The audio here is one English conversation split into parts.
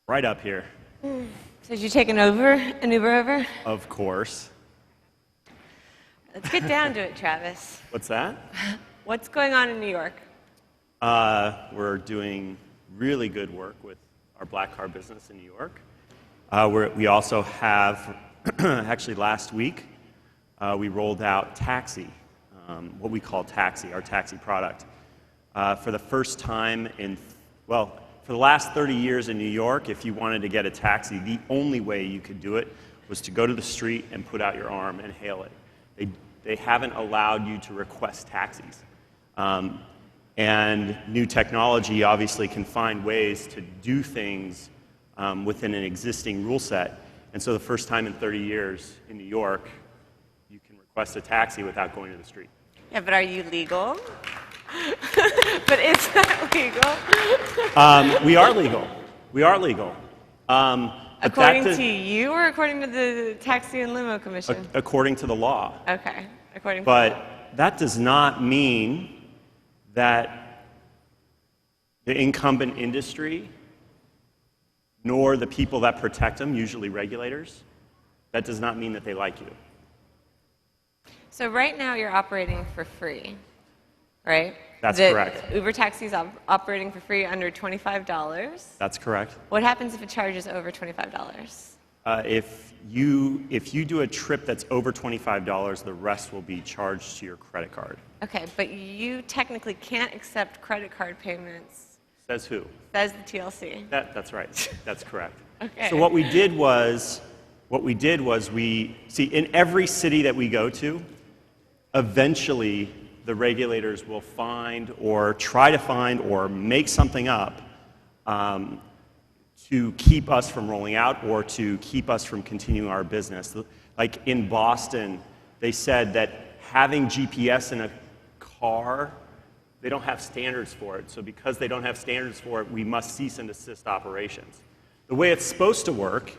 Right up here. So did you take an Uber over? Of course. Let's get down to it, Travis. What's that? What's going on in New York? We're doing really good work with our black car business in New York. We also have, actually last week, we rolled out Taxi, what we call Taxi, our taxi product. For the first time for the last 30 years in New York, if you wanted to get a taxi, the only way you could do it was to go to the street and put out your arm and hail it. They haven't allowed you to request taxis. And new technology obviously can find ways to do things within an existing rule set. And so the first time in 30 years in New York, you can request a taxi without going to the street. Yeah, but are you legal? But is that legal? We are legal. We are legal. According to you or according to the Taxi and Limo Commission? According to the law. Okay. But that does not mean that the incumbent industry, nor the people that protect them, usually regulators, that does not mean that they like you. So right now you're operating for free, right? That's correct. Uber Taxi's operating for free under $25. That's correct. What happens if it charges over $25? If you do a trip that's over $25, the rest will be charged to your credit card. Okay, but you technically can't accept credit card payments. Says who? Says the TLC. That's right. That's correct. Okay. So what we did was in every city that we go to, eventually the regulators will find or try to find or make something up to keep us from rolling out or to keep us from continuing our business. Like in Boston, they said that having GPS in a car, they don't have standards for it. So because they don't have standards for it, we must cease and desist operations. The way it's supposed to work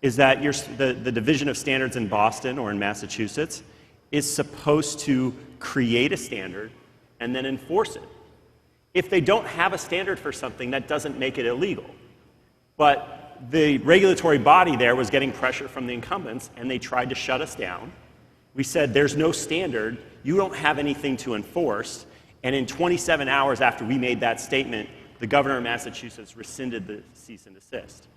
is that the Division of Standards in Boston or in Massachusetts is supposed to create a standard and then enforce it. If they don't have a standard for something, that doesn't make it illegal. But the regulatory body there was getting pressure from the incumbents, and they tried to shut us down. We said, there's no standard, you don't have anything to enforce, and in 27 hours after we made that statement, the governor of Massachusetts rescinded the cease and desist.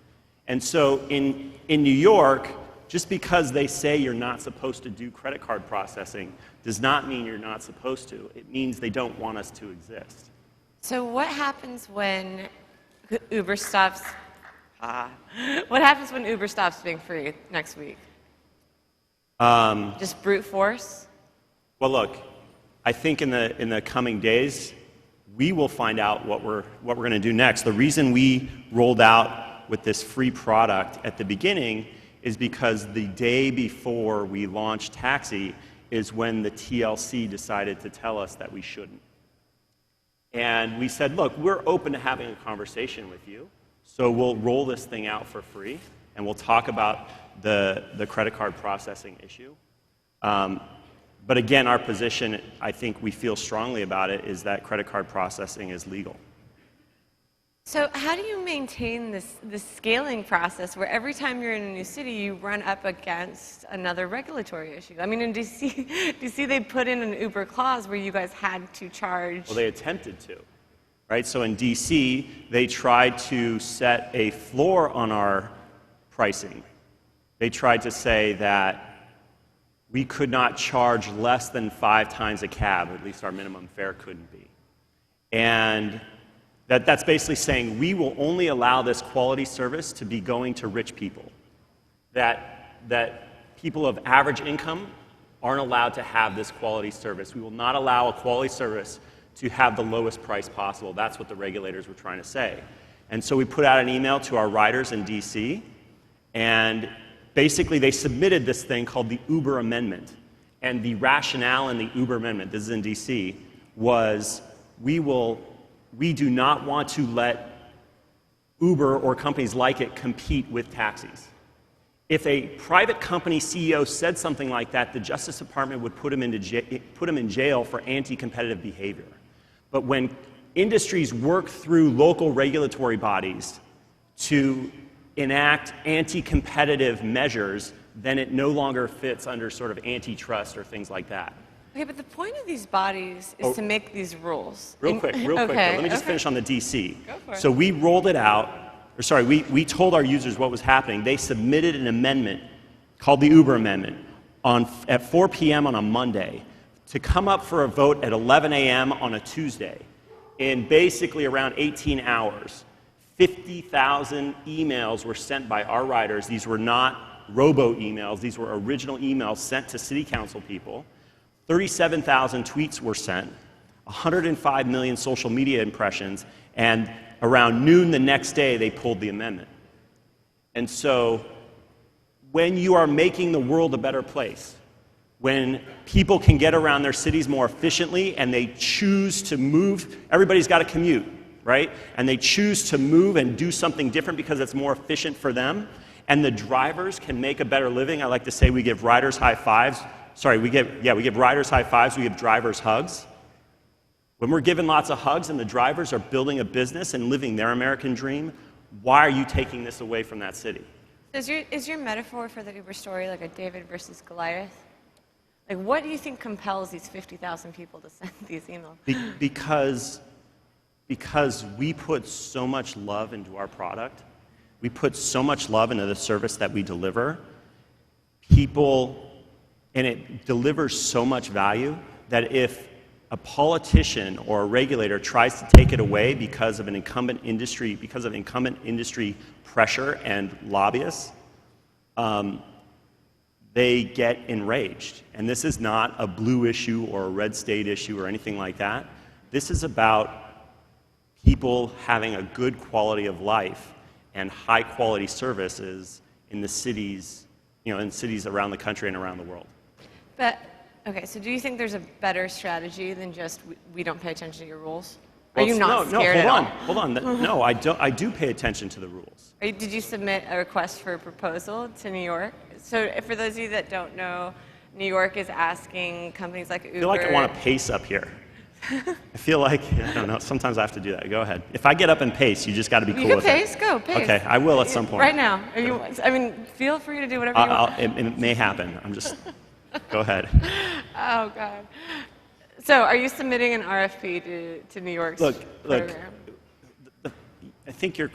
And so in New York, just because they say you're not supposed to do credit card processing does not mean you're not supposed to. It means they don't want us to exist. So what happens when Uber stops? What happens when Uber stops being free next week? Just brute force? Well, look, I think in the coming days, we will find out what we're going to do next. The reason we rolled out with this free product at the beginning is because the day before we launched Taxi is when the TLC decided to tell us that we shouldn't. And we said, look, we're open to having a conversation with you, so we'll roll this thing out for free, and we'll talk about the credit card processing issue. But again, our position, I think we feel strongly about it, is that credit card processing is legal. So how do you maintain this scaling process where every time you're in a new city, you run up against another regulatory issue? I mean, in DC they put in an Uber clause where you guys had to charge. Well, they attempted to, right? So in DC, they tried to set a floor on our pricing. They tried to say that we could not charge less than 5 times a cab, at least our minimum fare couldn't be. And that's basically saying we will only allow this quality service to be going to rich people. That people of average income aren't allowed to have this quality service. We will not allow a quality service to have the lowest price possible. That's what the regulators were trying to say. And so we put out an email to our riders in DC, and basically they submitted this thing called the Uber Amendment. And the rationale in the Uber Amendment, this is in DC, was we do not want to let Uber or companies like it compete with taxis. If a private company CEO said something like that, the Justice Department would put him in jail for anti-competitive behavior. But when industries work through local regulatory bodies to enact anti-competitive measures, then it no longer fits under sort of antitrust or things like that. Okay, but the point of these bodies is to make these rules. Real quick, though. Let me just finish on the DC. Go for it. So we rolled it out, or sorry, we told our users what was happening. They submitted an amendment called the Uber Amendment at 4 p.m. on a Monday to come up for a vote at 11 a.m. on a Tuesday. In basically around 18 hours, 50,000 emails were sent by our riders. These were not robo-emails. These were original emails sent to city council people. 37,000 tweets were sent, 105 million social media impressions, and around noon the next day, they pulled the amendment. And so when you are making the world a better place, when people can get around their cities more efficiently and they choose to move, everybody's got to commute, right? And they choose to move and do something different because it's more efficient for them, and the drivers can make a better living. I like to say we give riders high fives. Sorry, we give riders high fives, we give drivers hugs. When we're giving lots of hugs and the drivers are building a business and living their American dream, why are you taking this away from that city? Is your metaphor for the Uber story like a David versus Goliath? Like, what do you think compels these 50,000 people to send these emails? Because we put so much love into our product, we put so much love into the service that we deliver, and it delivers so much value that if a politician or a regulator tries to take it away because of incumbent industry pressure and lobbyists, they get enraged. And this is not a blue issue or a red state issue or anything like that. This is about people having a good quality of life and high quality services in the cities, in cities around the country and around the world. But, okay, so do you think there's a better strategy than just we don't pay attention to your rules? Are Well, you not scared at all? Hold on. No, I do pay attention to the rules. Did you submit a request for a proposal to New York? So for those of you that don't know, New York is asking companies like Uber. I feel like I want to pace up here. I feel like, I don't know, sometimes I have to do that. Go ahead. If I get up and pace, you just got to be cool with it. Go, pace. Okay, I will at some point. Right now. Feel free to do whatever you want. It may happen. Go ahead. Oh, God. So are you submitting an RFP to New York's program? I think you're,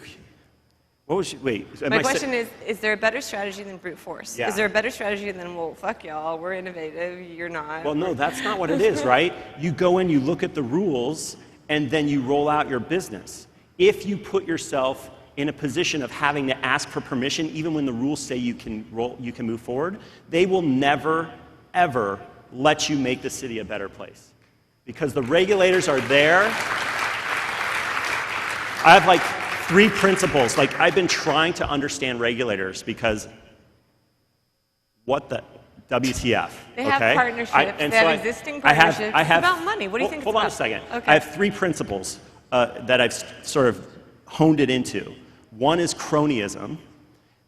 what was wait. My question is there a better strategy than brute force? Yeah. Is there a better strategy than, well, fuck y'all, we're innovative, you're not? Well, no, that's not what it is, right? You go in, you look at the rules, and then you roll out your business. If you put yourself in a position of having to ask for permission, even when the rules say you can move forward, they will never, ever let you make the city a better place. Because the regulators are there. I have like 3 principles. Like, I've been trying to understand regulators because what the WTF? They have partnerships. They have existing partnerships. It's about money. What do you think? Hold on a second. Okay. I have 3 principles that I've sort of honed it into. One is cronyism.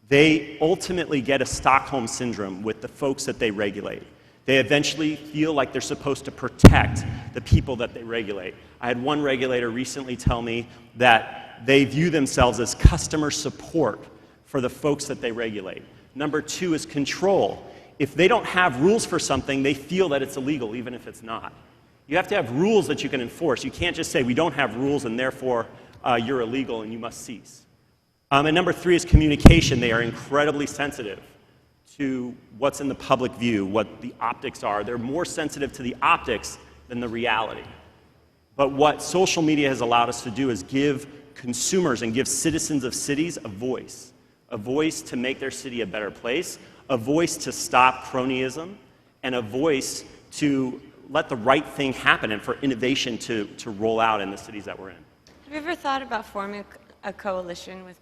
They ultimately get a Stockholm syndrome with the folks that they regulate. They eventually feel like they're supposed to protect the people that they regulate. I had one regulator recently tell me that they view themselves as customer support for the folks that they regulate. Number 2 is control. If they don't have rules for something, they feel that it's illegal, even if it's not. You have to have rules that you can enforce. You can't just say, we don't have rules, and therefore you're illegal and you must cease. And number 3 is communication. They are incredibly sensitive to what's in the public view, what the optics are. They're more sensitive to the optics than the reality. But what social media has allowed us to do is give consumers and give citizens of cities a voice to make their city a better place, a voice to stop cronyism, and a voice to let the right thing happen and for innovation to roll out in the cities that we're in. Have you ever thought about forming a coalition with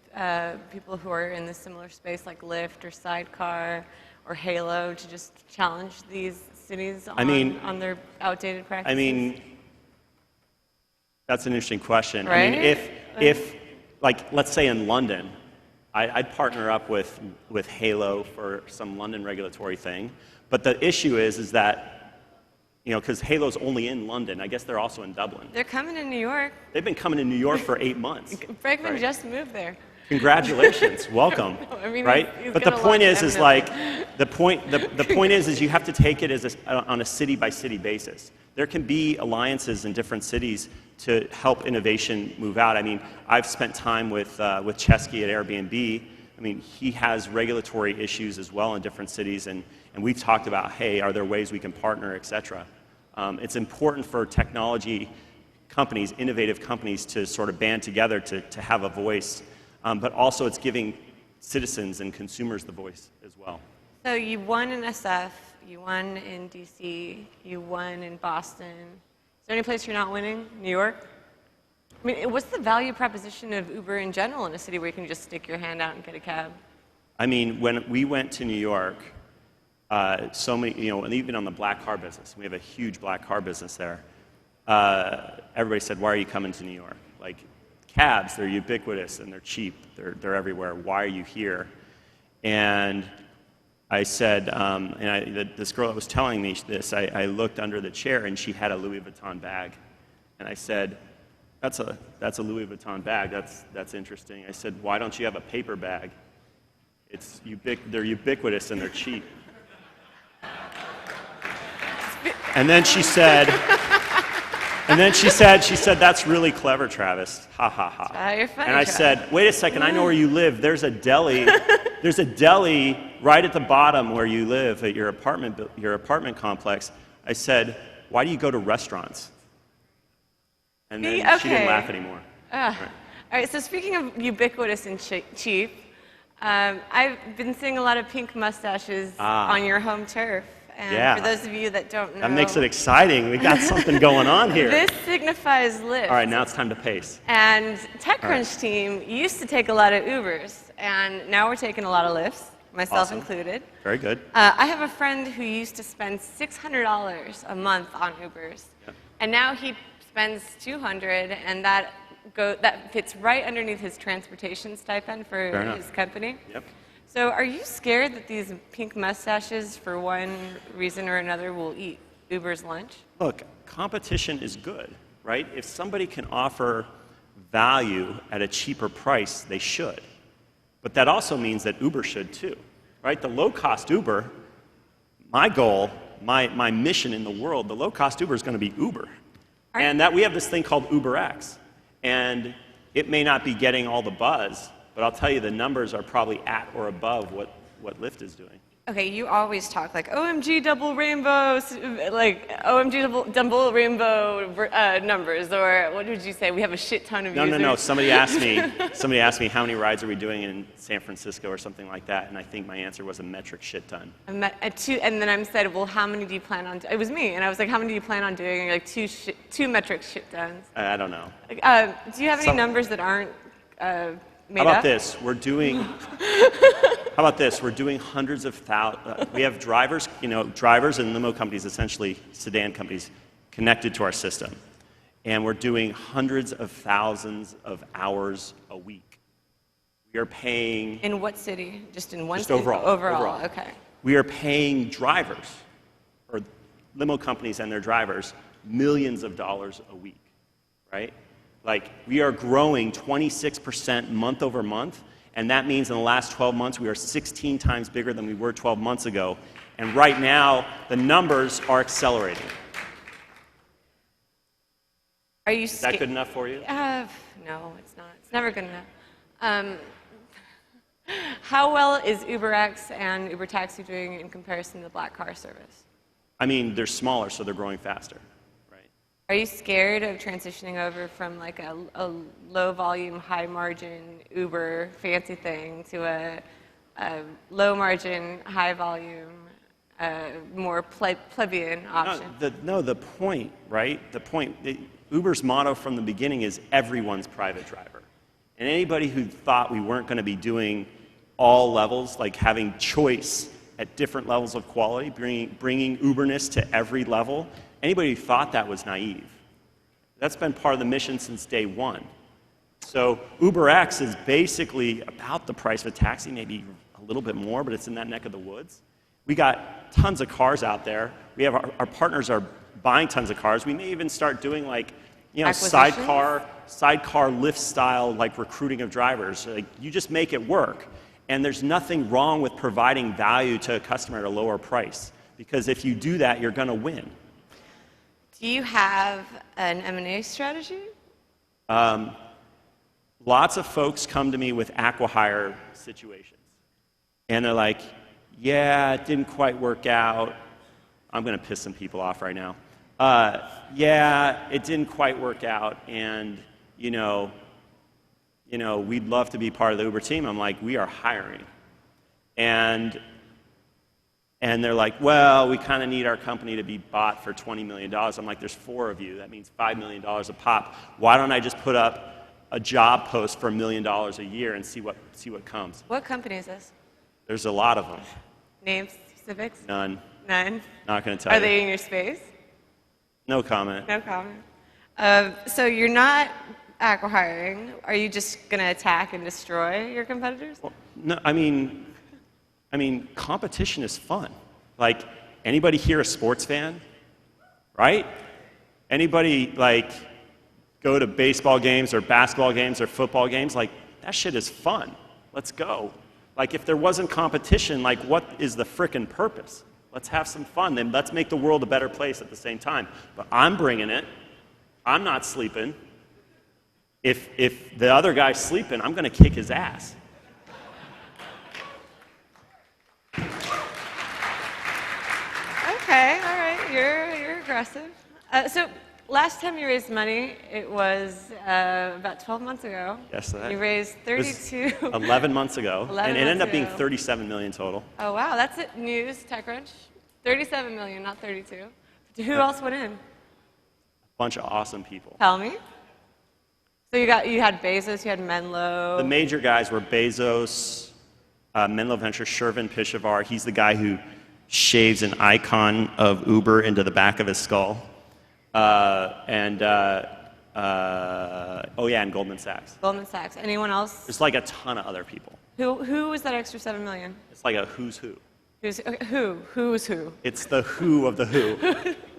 people who are in the similar space, like Lyft or Sidecar or Halo, to just challenge these cities on their outdated practices? That's an interesting question. Right? If like, let's say in London, I'd partner up with Halo for some London regulatory thing. But the issue is that, because Halo's only in London, I guess they're also in Dublin. They're coming to New York. They've been coming to New York for 8 months. Bregman just moved there. Congratulations, welcome, I mean, right? he's But the gonna point launch is eminently. like, the point is you have to take it as on a city-by-city basis. There can be alliances in different cities to help innovation move out. I mean, I've spent time with Chesky at Airbnb. I mean, he has regulatory issues as well in different cities, and we've talked about, hey, are there ways we can partner, et cetera. It's important for technology companies, innovative companies, to sort of band together to have a voice, but also it's giving citizens and consumers the voice as well. So you won in SF, you won in DC, you won in Boston. Is there any place you're not winning? New York? I mean, what's the value proposition of Uber in general in a city where you can just stick your hand out and get a cab? I mean, when we went to New York, so many, you know, and even on the black car business, we have a huge black car business there. Everybody said, why are you coming to New York? Like, cabs, they're ubiquitous and they're cheap. They're everywhere. Why are you here? And I said, this girl that was telling me this, I looked under the chair and she had a Louis Vuitton bag. And I said, that's a Louis Vuitton bag. That's interesting. I said, why don't you have a paper bag? They're ubiquitous and they're cheap. And then she said, that's really clever, Travis. Ha ha ha. You're funny, and I Travis. said, wait a second, I know where you live. There's a deli. There's a deli right at the bottom where you live at your apartment complex. I said, why do you go to restaurants? And then she didn't laugh anymore. Right. All right, so speaking of ubiquitous and cheap, I've been seeing a lot of pink mustaches on your home turf. And for those of you that don't know... That makes it exciting. We got something going on here. This signifies Lyft. All right, now it's time to pace. And TechCrunch team used to take a lot of Ubers, and now we're taking a lot of Lyfts, myself included. Very good. I have a friend who used to spend $600 a month on Ubers, and now he spends $200, and that fits right underneath his transportation stipend for his company. Yep. So are you scared that these pink mustaches, for one reason or another, will eat Uber's lunch? Look, competition is good, right? If somebody can offer value at a cheaper price, they should. But that also means that Uber should too, right? The low-cost Uber, my goal, my mission in the world, the low-cost Uber is going to be Uber. And that we have this thing called UberX. And it may not be getting all the buzz, but I'll tell you the numbers are probably at or above what Lyft is doing. Okay, you always talk like OMG double rainbow, like OMG double rainbow numbers, or what did you say? We have a shit ton of users. No. Somebody asked me how many rides are we doing in San Francisco or something like that, and I think my answer was a metric shit ton. And then I said, well, how many do you plan on? It was me, and I was like, how many do you plan on doing? Like two metric shit tons. I don't know. Do you have any numbers that aren't made How about up? this? We're doing hundreds of thousands. We have drivers, drivers and limo companies, essentially sedan companies, connected to our system. And we're doing hundreds of thousands of hours a week. We are paying... In what city? Just in one just city? overall. Okay. We are paying drivers, or limo companies and their drivers, millions of dollars a week, right? Like, we are growing 26% month over month, and that means in the last 12 months we are 16 times bigger than we were 12 months ago. And right now, the numbers are accelerating. Are you Is that good enough for you? No, it's not. It's never good enough. How well is UberX and Uber Taxi doing in comparison to the black car service? I mean, they're smaller, so they're growing faster. Are you scared of transitioning over from like a low volume, high margin Uber fancy thing to a low margin, high volume, more plebeian option? The point, right? Uber's motto from the beginning is everyone's private driver. And anybody who thought we weren't going to be doing all levels, like having choice at different levels of quality, bringing Uberness to every level, anybody who thought that was naive. That's been part of the mission since day one. So UberX is basically about the price of a taxi, maybe a little bit more, but it's in that neck of the woods. We got tons of cars out there. We have our partners are buying tons of cars. We may even start doing like you know, sidecar lift style, like recruiting of drivers. Like, you just make it work. And there's nothing wrong with providing value to a customer at a lower price, because if you do that, you're going to win. Do you have an M&A strategy? Lots of folks come to me with acqui-hire situations. And they're like, yeah, it didn't quite work out. I'm going to piss some people off right now. Yeah, it didn't quite work out, and you know, we'd love to be part of the Uber team. I'm like, we are hiring. And they're like, well, we kind of need our company to be bought for $20 million. I'm like, there's 4 of you. That means $5 million a pop. Why don't I just put up a job post for $1 million a year and see what comes? What company is this? There's a lot of them. Names, specifics? None. None? Not going to tell you. Are they in your space? No comment. No comment. So you're not acqui-hiring. Are you just going to attack and destroy your competitors? Well, no, I mean, competition is fun. Like, anybody here a sports fan? Right? Anybody, like, go to baseball games or basketball games or football games? Like, that shit is fun. Let's go. Like, if there wasn't competition, like, what is the frickin' purpose? Let's have some fun. Then let's make the world a better place at the same time. But I'm bringing it. I'm not sleeping. If the other guy's sleeping, I'm going to kick his ass. Okay, all right, you're aggressive. So last time you raised money, it was about 12 months ago. Yes, that. You raised 32. 11 months ago, 11 and it ended up being months 37 million total. Oh wow, that's it. News, TechCrunch. 37 million, not 32. Who else went in? A bunch of awesome people. Tell me. So you had Bezos, you had Menlo. The major guys were Bezos, Menlo Ventures, Shervin Pishavar. He's the guy who shaves an icon of Uber into the back of his skull. And Goldman Sachs. Goldman Sachs. Anyone else? There's like a ton of other people. Who was that extra 7 million? It's like a who's who. Who's who? It's the who of the who.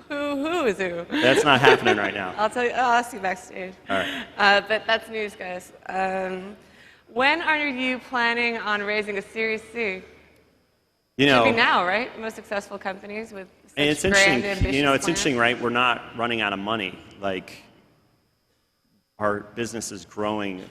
Who is who? That's not happening right now. I'll tell you. I'll ask you backstage. All right. But that's news, guys. When are you planning on raising a Series C? You know, Should be now, right? Most successful companies with such and it's grand, interesting. You know, it's plans. interesting, right? We're not running out of money. Like, our business is growing.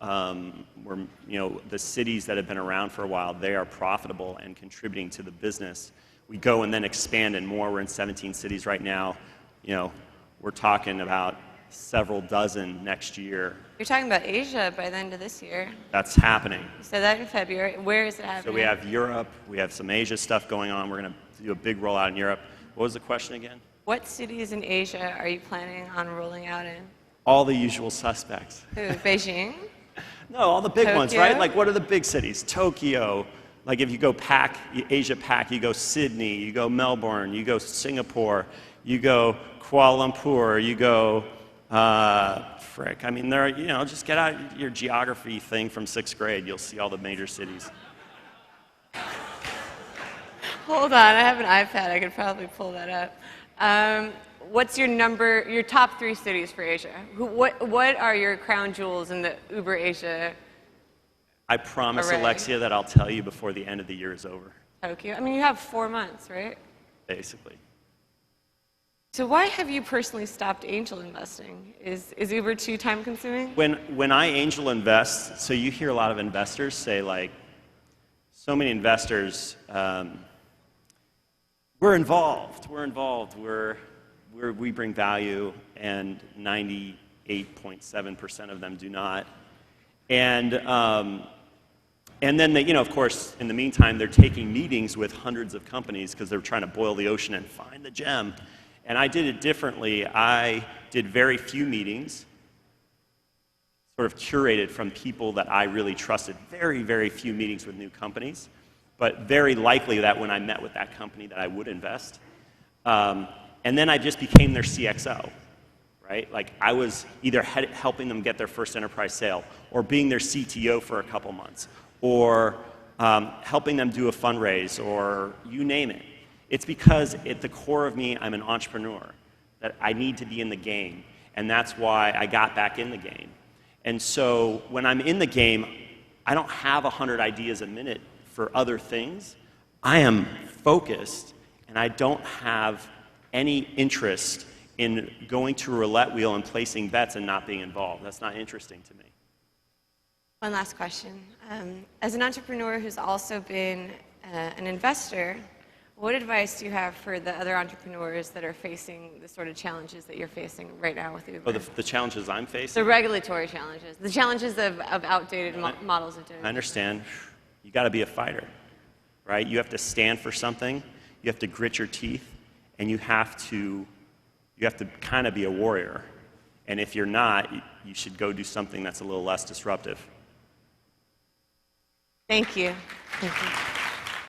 The cities that have been around for a while, they are profitable and contributing to the business. We go and then expand in more. We're in 17 cities right now. You know, we're talking about several dozen next year. You're talking about Asia by the end of this year. That's happening. You said that in February. Where is it happening? So we have Europe. We have some Asia stuff going on. We're going to do a big rollout in Europe. What was the question again? What cities in Asia are you planning on rolling out in? All the usual suspects. Who, Beijing? No, all the big ones, Tokyo? right? Like, what are the big cities? Tokyo. Like, if you go Asia Pac, you go Sydney, you go Melbourne, you go Singapore, you go Kuala Lumpur, you go, I mean, just get out your geography thing from 6th grade. You'll see all the major cities. Hold on, I have an iPad. I could probably pull that up. What's your top 3 cities for Asia? What are your crown jewels in the Uber Asia? I promise, array? Alexia, that I'll tell you before the end of the year is over. Tokyo. I mean, you have 4 months, right? Basically. So why have you personally stopped angel investing? Is Uber too time consuming? When I angel invest, so you hear a lot of investors say, like, so many investors, we're involved, we bring value, and 98.7% of them do not. And then they, of course, in the meantime, they're taking meetings with hundreds of companies because they're trying to boil the ocean and find the gem. And I did it differently. I did very few meetings, sort of curated from people that I really trusted. Very, very few meetings with new companies, but very likely that when I met with that company that I would invest. And then I just became their CXO, right? Like, I was either helping them get their first enterprise sale, or being their CTO for a couple months, or helping them do a fundraise, or you name it. It's because at the core of me, I'm an entrepreneur, that I need to be in the game. And that's why I got back in the game. And so when I'm in the game, I don't have 100 ideas a minute for other things. I am focused, and I don't have any interest in going to a roulette wheel and placing bets and not being involved. That's not interesting to me. One last question. As an entrepreneur who's also been an investor, what advice do you have for the other entrepreneurs that are facing the sort of challenges that you're facing right now with Uber? Oh, the challenges I'm facing? The regulatory challenges, the challenges of outdated models of doing I understand. You got to be a fighter, right? You have to stand for something. You have to grit your teeth, and you have to kind of be a warrior. And if you're not, you should go do something that's a little less disruptive. Thank you. Thank you.